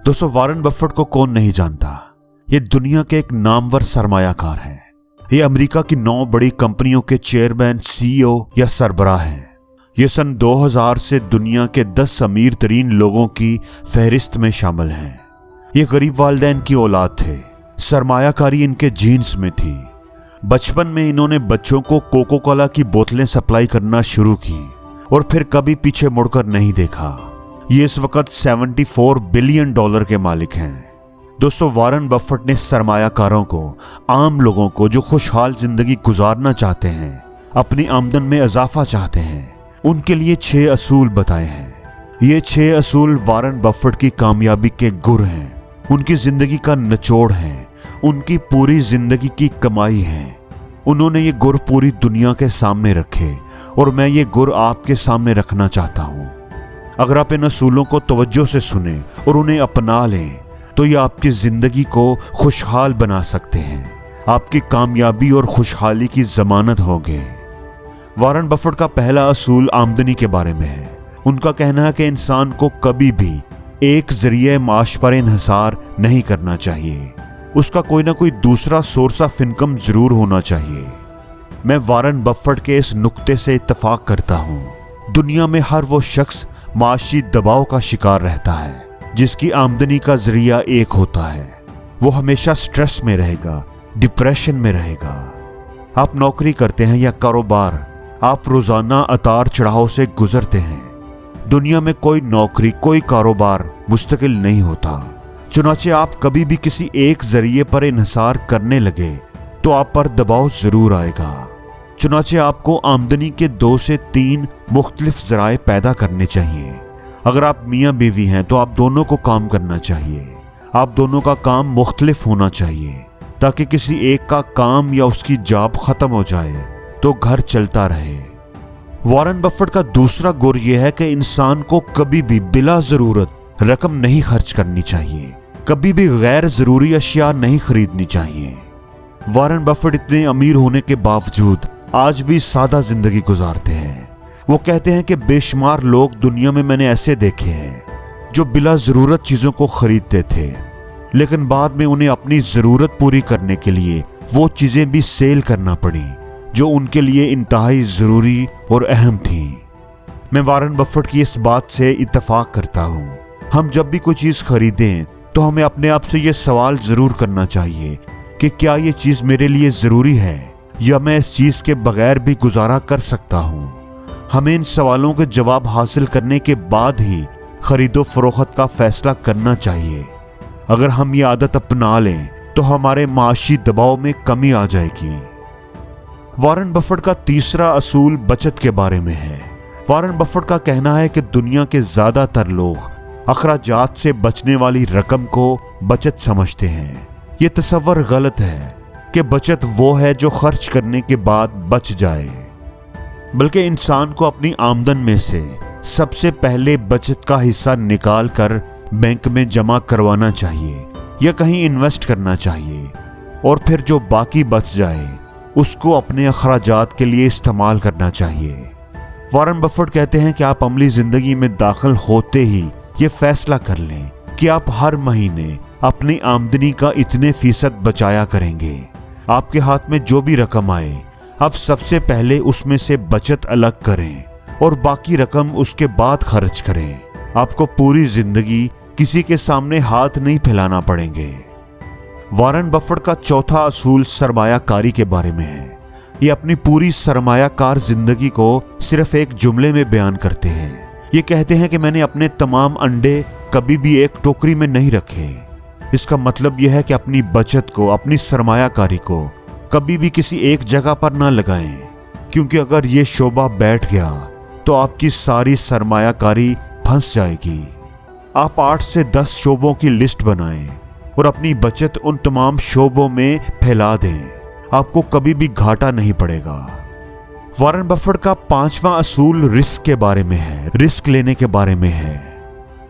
दोस्तों, Warren Buffett को कौन नहीं जानता। ये दुनिया के एक नामवर सरमायाकार हैं। ये अमेरिका की 9 बड़ी कंपनियों के चेयरमैन, सीईओ या सरबराह हैं। ये सन 2000 से दुनिया के 10 अमीर तरीन लोगों की फहरिस्त में शामिल हैं। ये गरीब वालिदैन की औलाद थे। सरमायाकारी इनके जीन्स में थी। बचपन में इन्होंने बच्चों को कोको कोला की बोतलें सप्लाई करना शुरू की और फिर कभी पीछे मुड़कर नहीं देखा। ये इस वक्त $74 बिलियन के मालिक हैं। दोस्तों, वॉरेन बफेट ने सरमायाकारों को, आम लोगों को जो खुशहाल जिंदगी गुजारना चाहते हैं, अपनी आमदन में इजाफा चाहते हैं, उनके लिए 6 असूल बताए हैं। ये 6 असूल वॉरेन बफेट की कामयाबी के गुर हैं, उनकी जिंदगी का निचोड़ है, उनकी पूरी जिंदगी की कमाई है। उन्होंने ये गुर पूरी दुनिया के सामने रखे और मैं ये गुर आपके सामने रखना चाहता हूँ। अगर आप इन असूलों को तवज्जो से सुने और उन्हें अपना लें तो ये आपकी जिंदगी को खुशहाल बना सकते हैं, आपकी कामयाबी और खुशहाली की जमानत होंगे। वॉरेन बफेट का पहला असूल आमदनी के बारे में है। उनका कहना है कि इंसान को कभी भी एक जरिए माश पर इन्हिसार नहीं करना चाहिए। उसका कोई ना कोई दूसरा सोर्स ऑफ इनकम जरूर होना चाहिए। मैं वॉरेन बफेट के इस नुक्ते से इत्तफाक करता हूँ। दुनिया में हर वो शख्स माशी दबाव का शिकार रहता है जिसकी आमदनी का जरिया एक होता है। वो हमेशा स्ट्रेस में रहेगा, डिप्रेशन में रहेगा। आप नौकरी करते हैं या कारोबार, आप रोजाना उतार चढ़ाव से गुजरते हैं। दुनिया में कोई नौकरी, कोई कारोबार मुस्तकिल नहीं होता। चुनाचे आप कभी भी किसी एक जरिए पर इन्हिसार करने लगे तो आप पर दबाव जरूर आएगा। चुनाचे आपको आमदनी के 2 से 3 मुख्तलिफ जराए पैदा करने चाहिए। अगर आप मियाँ बीवी हैं तो आप दोनों को काम करना चाहिए। आप दोनों का काम मुख्तलिफ होना चाहिए ताकि किसी एक का काम या उसकी जॉब खत्म हो जाए तो घर चलता रहे। वॉरेन बफेट का दूसरा गुर यह है कि इंसान को कभी भी बिला जरूरत रकम नहीं खर्च करनी चाहिए, कभी भी गैर जरूरी अशिया नहीं खरीदनी चाहिए। वॉरेन बफेट इतने अमीर होने के बावजूद आज भी सादा जिंदगी गुजारते हैं। वो कहते हैं कि बेशुमार लोग दुनिया में मैंने ऐसे देखे हैं जो बिला जरूरत चीजों को खरीदते थे, लेकिन बाद में उन्हें अपनी जरूरत पूरी करने के लिए वो चीजें भी सेल करना पड़ी जो उनके लिए इंतहाई जरूरी और अहम थी। मैं वॉरेन बफेट की इस बात से इत्तफाक करता हूँ। हम जब भी कोई चीज खरीदें तो हमें अपने आप से ये सवाल जरूर करना चाहिए कि क्या ये चीज मेरे लिए जरूरी है या मैं इस चीज के बगैर भी गुजारा कर सकता हूँ। हमें इन सवालों के जवाब हासिल करने के बाद ही खरीदो फरोख्त का फैसला करना चाहिए। अगर हम ये आदत अपना लें तो हमारे माशी दबाव में कमी आ जाएगी। वॉरेन बफेट का तीसरा असूल बचत के बारे में है। वॉरेन बफेट का कहना है कि दुनिया के ज्यादातर लोग अखराजात से बचने वाली रकम को बचत समझते हैं। ये तसव्वुर गलत है कि बचत वो है जो खर्च करने के बाद बच जाए, बल्कि इंसान को अपनी आमदन में से सबसे पहले बचत का हिस्सा निकाल कर बैंक में जमा करवाना चाहिए या कहीं इन्वेस्ट करना चाहिए और फिर जो बाकी बच जाए उसको अपने अखराजात के लिए इस्तेमाल करना चाहिए। वॉरेन बफेट कहते हैं कि आप अमली जिंदगी में दाखिल होते ही ये फैसला कर लें कि आप हर महीने अपनी आमदनी का इतने फीसद बचाया करेंगे। आपके हाथ में जो भी रकम आए आप सबसे पहले उसमें से बचत अलग करें और बाकी रकम उसके बाद खर्च करें। आपको पूरी जिंदगी किसी के सामने हाथ नहीं फैलाना पड़ेंगे। वॉरेन बफेट का चौथा असूल सरमायाकारी के बारे में है। ये अपनी पूरी सरमायाकार जिंदगी को सिर्फ एक जुमले में बयान करते हैं। ये कहते हैं कि मैंने अपने तमाम अंडे कभी भी एक टोकरी में नहीं रखे। इसका मतलब यह है कि अपनी बचत को, अपनी सरमायाकारी को कभी भी किसी एक जगह पर ना लगाएं, क्योंकि अगर ये शोबा बैठ गया तो आपकी सारी सरमायाकारी फंस जाएगी। आप 8 से 10 शोबों की लिस्ट बनाएं और अपनी बचत उन तमाम शोबों में फैला दें। आपको कभी भी घाटा नहीं पड़ेगा। वॉरेन बफेट का 5वां असूल रिस्क के बारे में है, रिस्क लेने के बारे में है।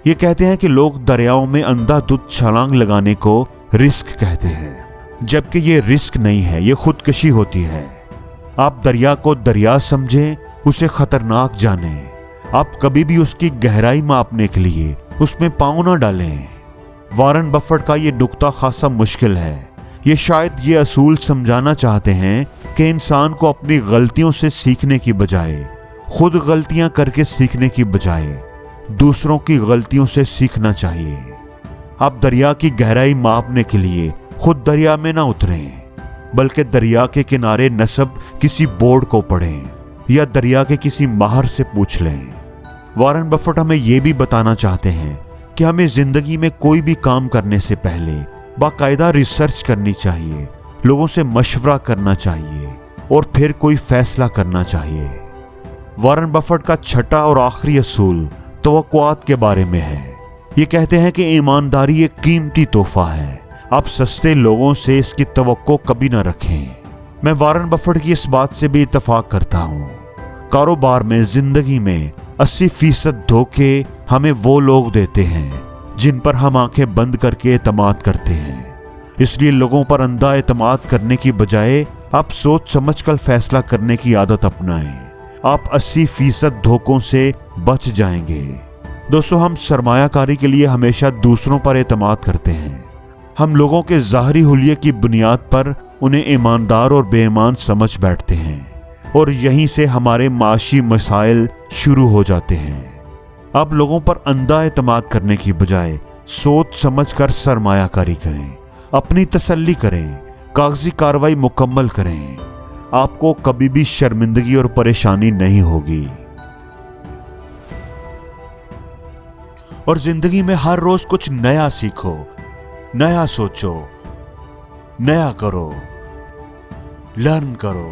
ये कहते हैं कि लोग दरियाओं में अंधाधुंध छलांग लगाने को रिस्क कहते हैं, जबकि ये रिस्क नहीं है, ये खुदकशी होती है। आप दरिया को दरिया समझें, उसे खतरनाक जानें। आप कभी भी उसकी गहराई मापने के लिए उसमें पांव ना डालें। वॉरेन बफेट का ये नुक्ता खासा मुश्किल है। ये शायद ये असूल समझाना चाहते हैं कि इंसान को अपनी गलतियों से सीखने की बजाय, खुद गलतियां करके सीखने की बजाय दूसरों की गलतियों से सीखना चाहिए। आप दरिया की गहराई मापने के लिए खुद दरिया में ना उतरें, बल्कि दरिया के किनारे नस्ब किसी बोर्ड को पढ़ें या दरिया के किसी माहिर से पूछ लें। वॉरेन बफेट हमें यह भी बताना चाहते हैं कि हमें जिंदगी में कोई भी काम करने से पहले बाकायदा रिसर्च करनी चाहिए, लोगों से मशवरा करना चाहिए और फिर कोई फैसला करना चाहिए। वॉरेन बफेट का छठा और आखिरी असूल तवक्कुआत के बारे में है। ये कहते हैं कि ईमानदारी एक कीमती तोहफा है, आप सस्ते लोगों से इसकी तवक्को कभी ना रखें। मैं वॉरेन बफेट की इस बात से भी इत्तफाक करता हूँ। कारोबार में, जिंदगी में 80% धोखे हमें वो लोग देते हैं जिन पर हम आंखें बंद करके एतमाद करते हैं। इसलिए लोगों पर अंधा एतमाद करने की बजाय आप सोच समझकर फैसला करने की आदत अपनाएं। आप 80% धोखों से बच जाएंगे। दोस्तों, हम सरमायाकारी के लिए हमेशा दूसरों पर एतमाद करते हैं। हम लोगों के ज़ाहरी हुलिये की बुनियाद पर उन्हें ईमानदार और बेईमान समझ बैठते हैं और यहीं से हमारे माशी मसाइल शुरू हो जाते हैं। अब लोगों पर अंधा एतमाद करने की बजाय सोच समझकर सरमायाकारी करें, अपनी तसल्ली करें, कागजी कार्रवाई मुकम्मल करें। आपको कभी भी शर्मिंदगी और परेशानी नहीं होगी। और जिंदगी में हर रोज कुछ नया सीखो, नया सोचो, नया करो, लर्न करो।